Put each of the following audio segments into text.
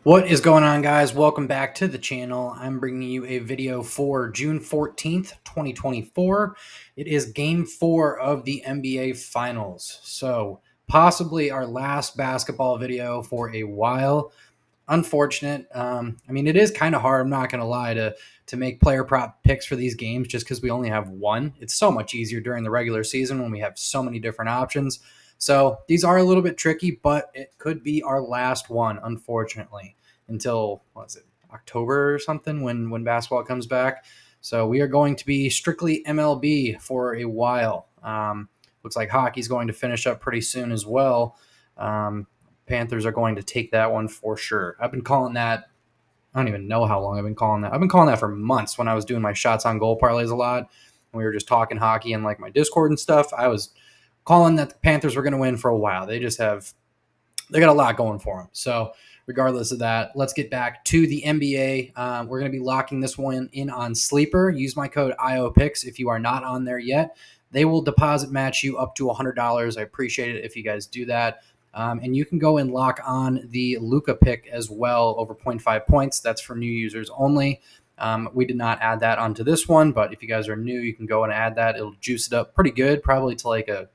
What is going on, guys? Welcome back to the channel. I'm bringing you a video for June 14th, 2024. It is game 4 of the NBA Finals. So, possibly our last basketball video for a while. Unfortunate. It is kind of hard, I'm not going to lie, to make player prop picks for these games just because we only have one. It's so much easier during the regular season when we have so many different options. So these are a little bit tricky, but it could be our last one, unfortunately, until what is it, October or something when basketball comes back. So we are going to be strictly MLB for a while. Looks like hockey's going to finish up pretty soon as well. Panthers are going to take that one for sure. I've been calling that. I don't even know how long I've been calling that. I've been calling that for months when I was doing my shots on goal parlays a lot. And we were just talking hockey and like my Discord and stuff. I was calling that the Panthers were going to win for a while. They got a lot going for them. So regardless of that, let's get back to the NBA. We're going to be locking this one in on Sleeper. Use my code IOPICKS if you are not on there yet. They will deposit match you up to $100. I appreciate it if you guys do that. And you can go and lock on the Luka pick as well over 0.5 points. That's for new users only. We did not add that onto this one, but if you guys are new, you can go and add that. It'll juice it up pretty good, probably to like a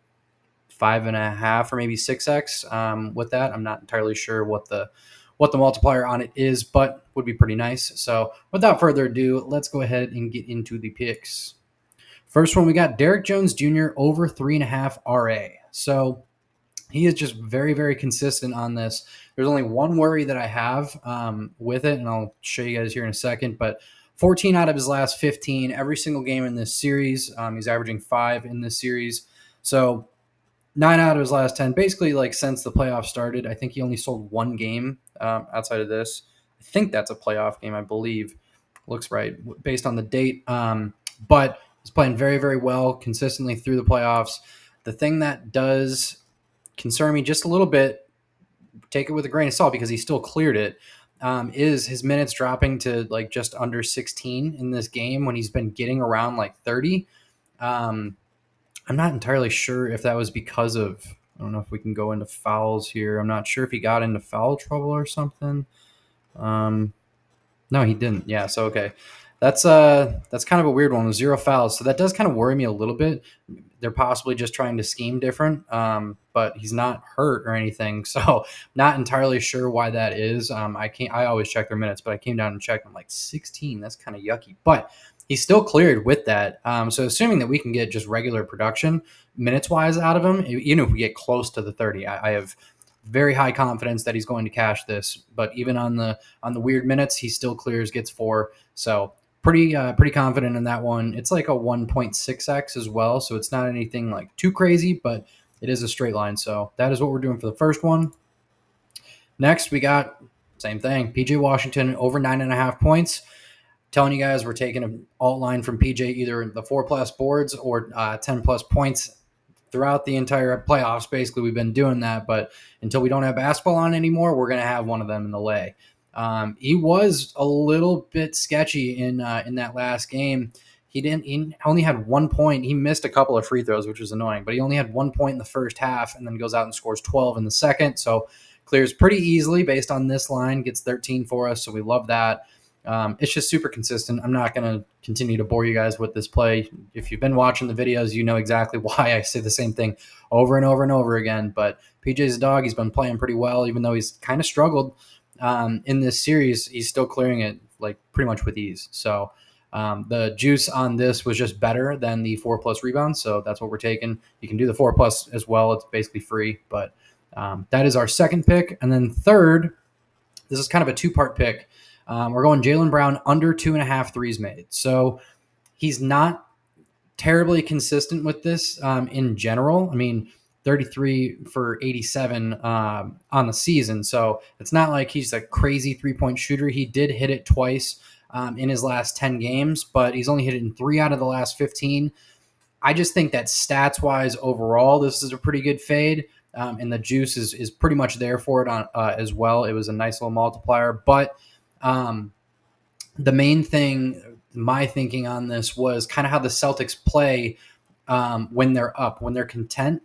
5.5 or maybe 6x with that. I'm not entirely sure what the multiplier on it is, but would be pretty nice. So without further ado, let's go ahead and get into the picks. First one, we got Derrick Jones Jr. over 3.5 RA. So he is just very, very consistent on this. There's only one worry that I have with it, and I'll show you guys here in a second, but 14 out of his last 15, every single game in this series. He's averaging 5 in this series. So 9 out of his last 10, basically like since the playoffs started. I think he only sold one game outside of this. I think that's a playoff game, I believe. Looks right based on the date. But he's playing very, very well consistently through the playoffs. The thing that does concern me just a little bit, take it with a grain of salt because he still cleared it, is his minutes dropping to like just under 16 in this game when he's been getting around like 30. I'm not entirely sure if that was because of, I don't know if we can go into fouls here. I'm not sure if he got into foul trouble or something. No, he didn't. Yeah, so okay. That's kind of a weird one with 0 fouls. So that does kind of worry me a little bit. They're possibly just trying to scheme different, but he's not hurt or anything. So not entirely sure why that is. I always check their minutes, but I came down and checked. I'm like 16. That's kind of yucky. But he's still cleared with that. So assuming that we can get just regular production minutes wise out of him, even if we get close to the 30, I have very high confidence that he's going to cash this. But even on the weird minutes, he still clears, gets 4. So pretty confident in that one. It's like a 1.6x as well, so it's not anything like too crazy, but it is a straight line. So that is what we're doing for the first one. Next, we got same thing. PJ Washington over 9.5 points. Telling you guys we're taking an alt line from PJ, either the 4+ boards or 10+ points throughout the entire playoffs. Basically, we've been doing that, but until we don't have basketball on anymore, we're going to have one of them in the lay. He was a little bit sketchy in that last game. He only had 1 point. He missed a couple of free throws, which was annoying, but he only had 1 point in the first half and then goes out and scores 12 in the second. So clears pretty easily based on this line, gets 13 for us. So we love that. It's just super consistent. I'm not going to continue to bore you guys with this play. If you've been watching the videos, you know exactly why I say the same thing over and over and over again. But PJ's a dog. He's been playing pretty well, even though he's kind of struggled in this series. He's still clearing it like pretty much with ease. So the juice on this was just better than the 4+ rebounds. So that's what we're taking. You can do the 4+ as well. It's basically free. But that is our second pick. And then third, this is kind of a 2-part pick. We're going Jaylen Brown under 2.5 threes made. So he's not terribly consistent with this in general. I mean, 33 for 87 on the season. So it's not like he's a crazy 3-point shooter. He did hit it twice in his last 10 games, but he's only hit it in 3 out of the last 15. I just think that stats-wise overall, this is a pretty good fade. And the juice is pretty much there for it on as well. It was a nice little multiplier, but the main thing, my thinking on this was kind of how the Celtics play when they're up, when they're content.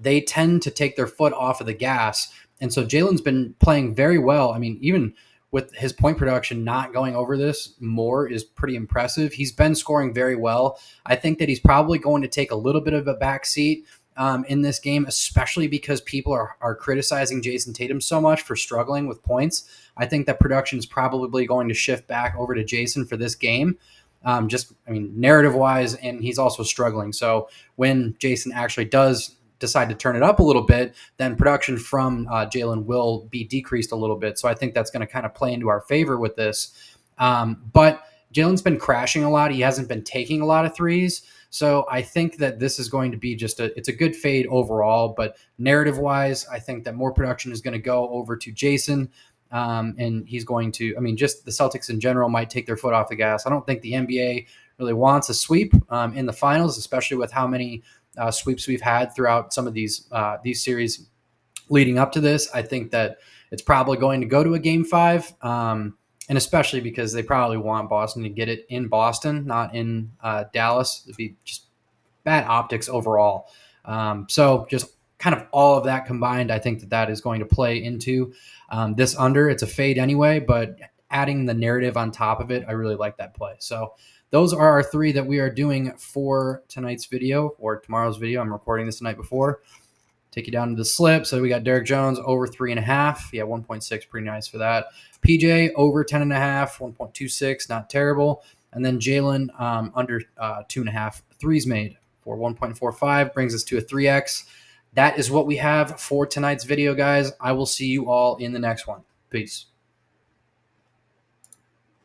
They tend to take their foot off of the gas. And so Jalen's been playing very well. I mean, even with his point production not going over this more is pretty impressive. He's been scoring very well. I think that he's probably going to take a little bit of a backseat in this game, especially because people are criticizing Jason Tatum so much for struggling with points. I think that production is probably going to shift back over to Jason for this game. Narrative wise, and he's also struggling. So when Jason actually does decide to turn it up a little bit, then production from Jalen will be decreased a little bit. So I think that's going to kind of play into our favor with this. But Jalen's been crashing a lot. He hasn't been taking a lot of threes. So I think that this is going to be it's a good fade overall. But narrative wise, I think that more production is going to go over to Jason. And he's going to, just the Celtics in general might take their foot off the gas. I don't think the NBA really wants a sweep in the finals, especially with how many sweeps we've had throughout some of these series leading up to this. I think that it's probably going to go to a game 5, and especially because they probably want Boston to get it in Boston, not in Dallas. It'd be just bad optics overall. So just kind of all of that combined, I think that is going to play into this under. It's a fade anyway, but adding the narrative on top of it, I really like that play. So those are our 3 that we are doing for tonight's video or tomorrow's video. I'm recording this the night before. Take you down to the slip. So we got Derek Jones over 3.5. Yeah, 1.6, pretty nice for that. PJ over 10.5, 1.26, not terrible. And then Jalen under 2.5 threes made for 1.45, brings us to a 3x. That is what we have for tonight's video, guys. I will see you all in the next one. Peace.